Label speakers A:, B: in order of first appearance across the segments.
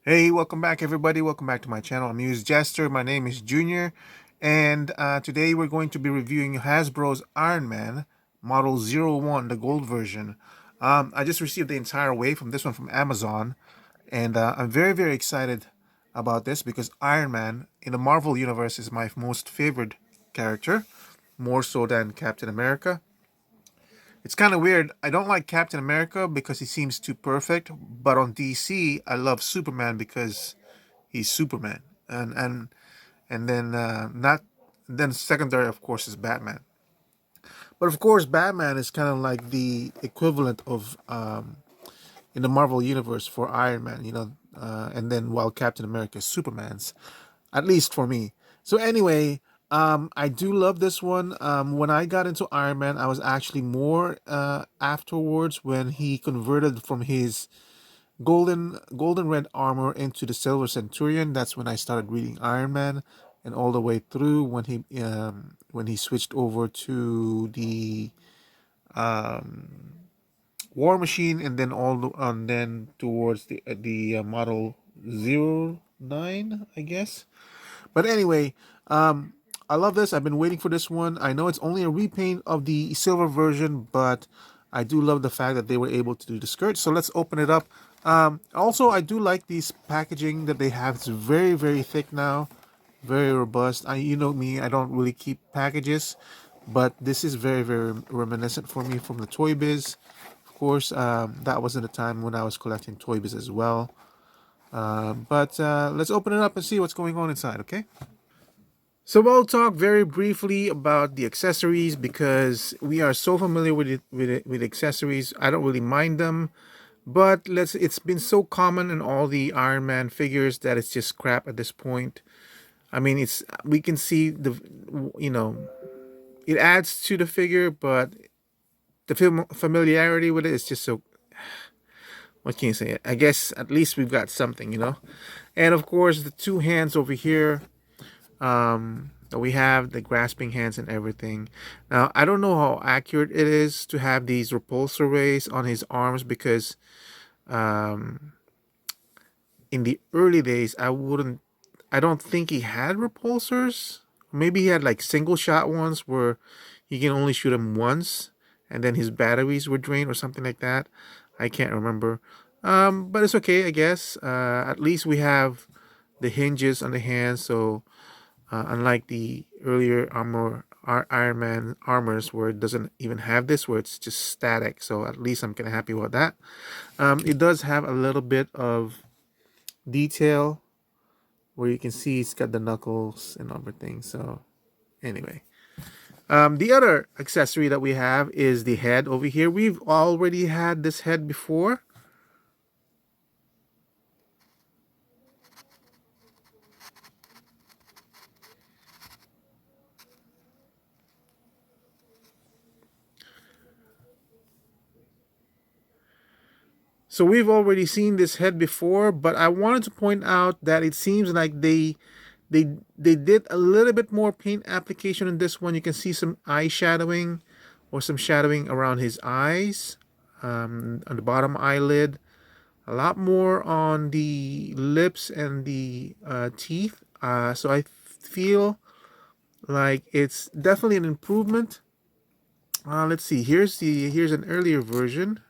A: Hey, welcome back, everybody. Welcome back to my channel. I'm Muse Jester. My name is Junior, and today we're going to be reviewing Hasbro's Iron Man Model 01, the gold version. I just received the entire wave from this one from Amazon, and I'm very, very excited about this because Iron Man in the Marvel Universe is my most favorite character, more so than Captain America. It's kind of weird. I don't like Captain America because he seems too perfect, but on DC, I love Superman because he's Superman, and then not then secondary, of course, is Batman. But of course, Batman is kind of like the equivalent of in the Marvel universe for Iron Man, and then while Captain America is Superman's, at least for me. So anyway, I do love this one. When I got into Iron Man, I was actually more afterwards when he converted from his golden red armor into the silver centurion. That's when I started reading Iron Man, and all the way through when he switched over to the war machine, and then and then towards the model 09, I guess. But anyway, I love this. I've been waiting for this one. I know it's only a repaint of the silver version, but I do love the fact that they were able to do the skirt. So let's open it up. Also, I do like these packaging that they have. It's very, very thick now, very robust. You know me, I don't really keep packages, but this is very, very reminiscent for me from the Toy Biz. Of course, that was at a time when I was collecting Toy Biz as well. But let's open it up and see what's going on inside, okay? So we'll talk very briefly about the accessories because we are so familiar with accessories. I don't really mind them, but it's been so common in all the Iron Man figures that it's just crap at this point. I mean, it's we can see you know it adds to the figure, but the familiarity with it is just so, what can you say? I guess at least we've got something. And of course, the two hands over here, we have the grasping hands and everything. Now, I don't know how accurate it is to have these repulsor rays on his arms because um, in the early days, I don't think he had repulsors. Maybe he had like single shot ones where he can only shoot them once and then his batteries were drained or something like that. I can't remember. But it's okay, I guess. At least we have the hinges on the hands, so unlike the earlier Iron Man armors where it doesn't even have this, where it's just static. So at least I'm kind of happy with that. It does have a little bit of detail where you can see it's got the knuckles and everything. So anyway, the other accessory that we have is the head over here. We've already had this head before. So we've already seen this head before, but I wanted to point out that it seems like they did a little bit more paint application in this one. You can see some eye shadowing or some shadowing around his eyes, on the bottom eyelid, a lot more on the lips and the teeth. So I feel like it's definitely an improvement. Let's see. Here's an earlier version.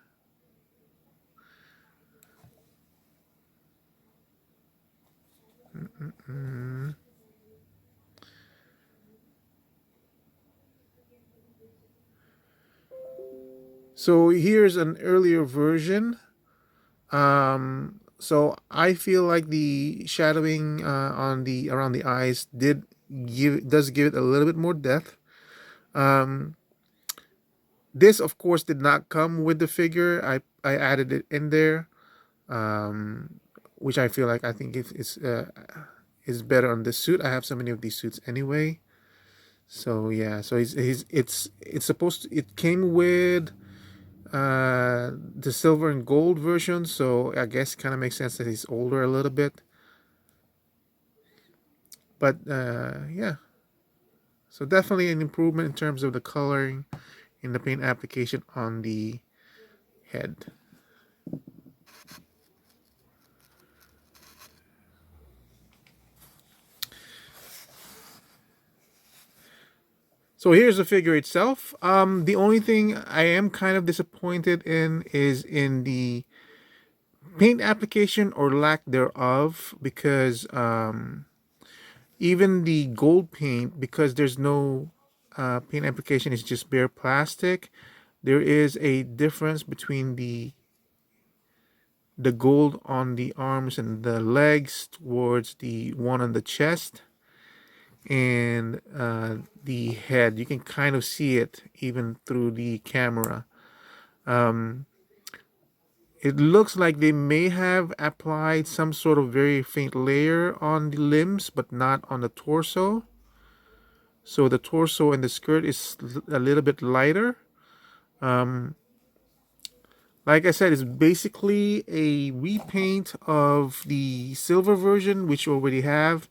A: So here's an earlier version. So I feel like the shadowing on the around the eyes does give it a little bit more depth. Um, this of course did not come with the figure. I added it in there, um, which I feel like I think is better on this suit. I have so many of these suits anyway. So yeah, so it's supposed to, it came with the silver and gold version, so I guess kind of makes sense that he's older a little bit. But yeah, so definitely an improvement in terms of the coloring in the paint application on the head. So here's the figure itself. The only thing I am kind of disappointed in is in the paint application or lack thereof, because even the gold paint, because there's no paint application, it's just bare plastic. There is a difference between the gold on the arms and the legs towards the one on the chest and the head. You can kind of see it even through the camera. Um, it looks like they may have applied some sort of very faint layer on the limbs, but not on the torso. So the torso and the skirt is a little bit lighter. Um, like I said, it's basically a repaint of the silver version, which you already have.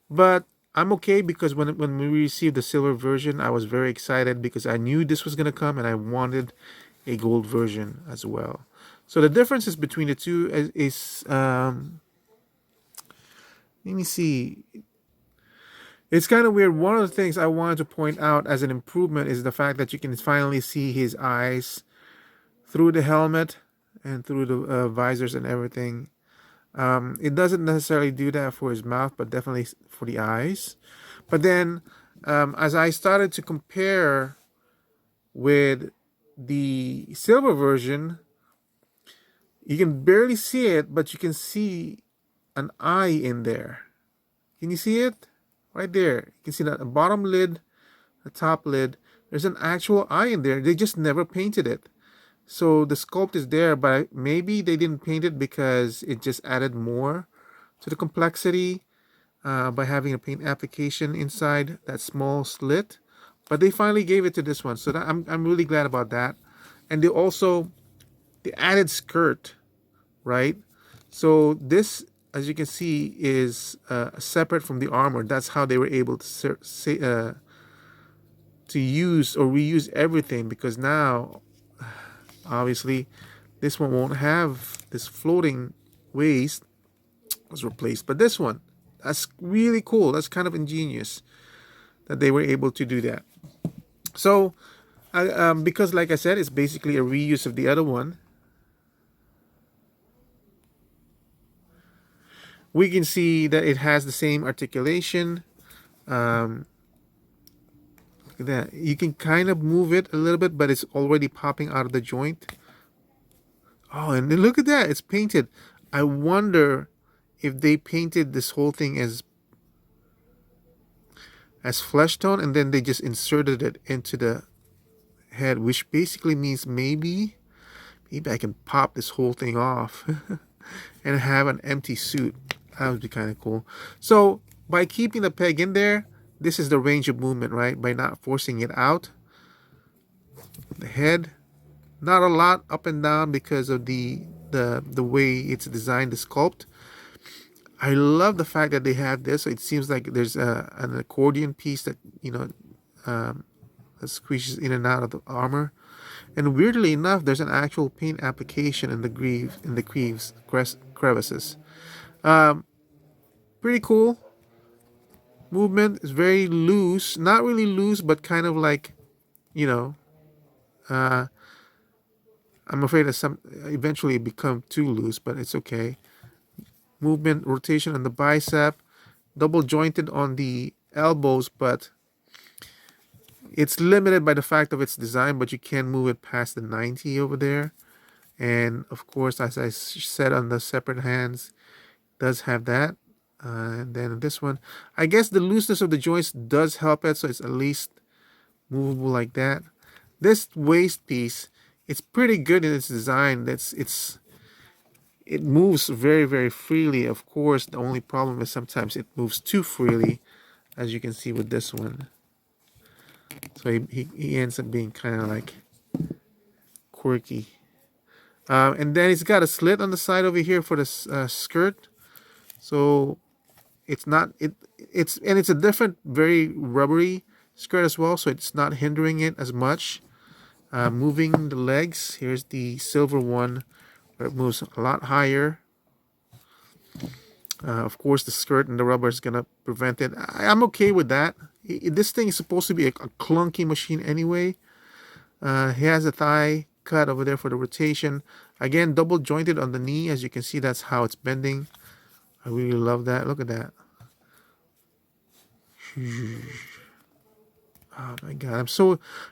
A: But I'm okay, because when we received the silver version, I was very excited because I knew this was gonna come and I wanted a gold version as well. So the differences between the two is let me see. It's kind of weird. One of the things I wanted to point out as an improvement is the fact that you can finally see his eyes through the helmet and through the visors and everything. It doesn't necessarily do that for his mouth, but definitely for the eyes. But then, as I started to compare with the silver version, you can barely see it, but you can see an eye in there. Can you see it? Right there. You can see that the bottom lid, the top lid. There's an actual eye in there. They just never painted it. So the sculpt is there, but maybe they didn't paint it because it just added more to the complexity by having a paint application inside that small slit. But they finally gave it to this one, so that I'm really glad about that. And they also the added skirt, right? So this, as you can see, is separate from the armor. That's how they were able to use or reuse everything, because now obviously this one won't have this floating waist was replaced, but this one, that's really cool. That's kind of ingenious that they were able to do that. So because like I said, it's basically a reuse of the other one, we can see that it has the same articulation. um, Look at that. You can kind of move it a little bit, but it's already popping out of the joint. Oh, and then look at that. It's painted. I wonder if they painted this whole thing as flesh tone and then they just inserted it into the head, which basically means maybe I can pop this whole thing off and have an empty suit. That would be kind of cool. So by keeping the peg in there, this is the range of movement, right? By not forcing it out. The head, not a lot up and down because of the way it's designed, the sculpt. I love the fact that they have this. So it seems like there's an accordion piece that that squeezes in and out of the armor. And weirdly enough, there's an actual paint application in the crevices. Pretty cool. Movement is very loose, not really loose, but kind of like, you know, uh, I'm afraid that some eventually become too loose, but it's okay. Movement, rotation on the bicep, double jointed on the elbows, but it's limited by the fact of its design, but you can move it past the 90 over there. And of course, as I said, on the separate hands, does have that. And then this one, I guess the looseness of the joints does help it, so it's at least movable like that. This waist piece, it's pretty good in its design. It moves very, very freely. Of course, the only problem is sometimes it moves too freely, as you can see with this one. So he ends up being kind of like quirky. And then it's got a slit on the side over here for the skirt. So it's not it's a different, very rubbery skirt as well. So it's not hindering it as much. Moving the legs. Here's the silver one, where it moves a lot higher. Of course, the skirt and the rubber is gonna prevent it. I'm okay with that. This thing is supposed to be a clunky machine anyway. He has a thigh cut over there for the rotation. Again, double jointed on the knee. As you can see, that's how it's bending. I really love that. Look at that. Oh my God.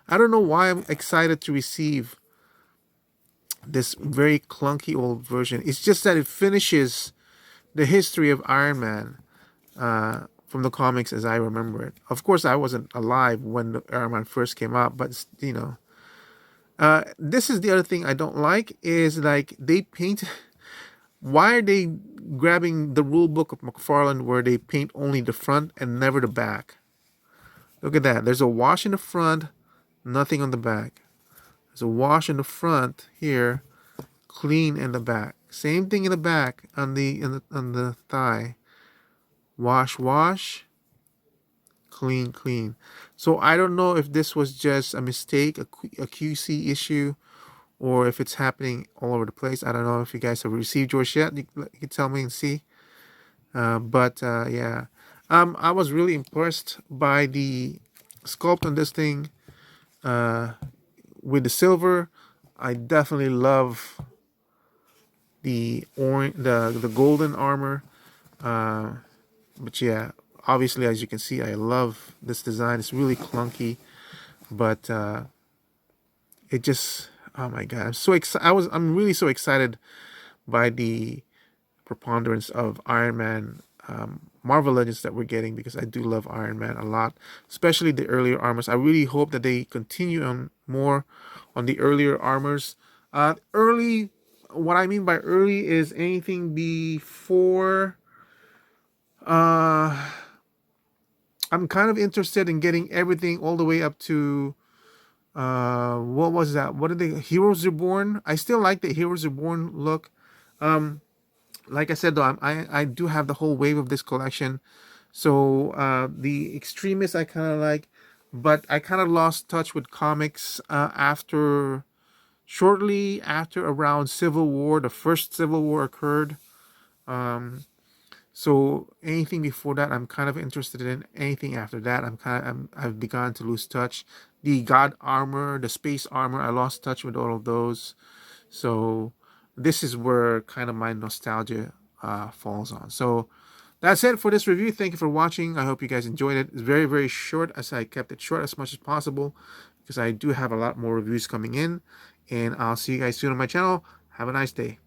A: I don't know why I'm excited to receive this very clunky old version. It's just that it finishes the history of Iron Man from the comics as I remember it. Of course, I wasn't alive when the Iron Man first came out, but you know, this is the other thing I don't like is like they paint. Why are they grabbing the rule book of McFarlane where they paint only the front and never the back? Look at that. There's a wash in the front, nothing on the back. There's a wash in the front here, clean in the back. Same thing in the back on the thigh. Wash, wash, clean, clean. So I don't know if this was just a mistake, a QC issue, or if it's happening all over the place. I don't know if you guys have received yours yet. You can tell me and see. But yeah, I was really impressed by the sculpt on this thing with the silver. I definitely love the orange, the golden armor. But yeah, obviously, as you can see, I love this design. It's really clunky, but it just, oh my God, I'm so excited. I'm really so excited by the preponderance of Iron Man Marvel Legends that we're getting because I do love Iron Man a lot, especially the earlier armors. I really hope that they continue on more on the earlier armors. Early, what I mean by early is anything before. Uh, I'm kind of interested in getting everything all the way up to what was that? What are they? Heroes Reborn. I still like the Heroes Reborn look. Like I said though, I do have the whole wave of this collection. So the Extremists I kind of like, but I kind of lost touch with comics after shortly after around Civil War. The first Civil War occurred. So anything before that, I'm kind of interested in. Anything after that, I've begun to lose touch. The God armor, the space armor, I lost touch with all of those. So this is where kind of my nostalgia falls on. So that's it for this review. Thank you for watching. I hope you guys enjoyed it. It's very, very short, as I kept it short as much as possible because I do have a lot more reviews coming in. And I'll see you guys soon on my channel. Have a nice day.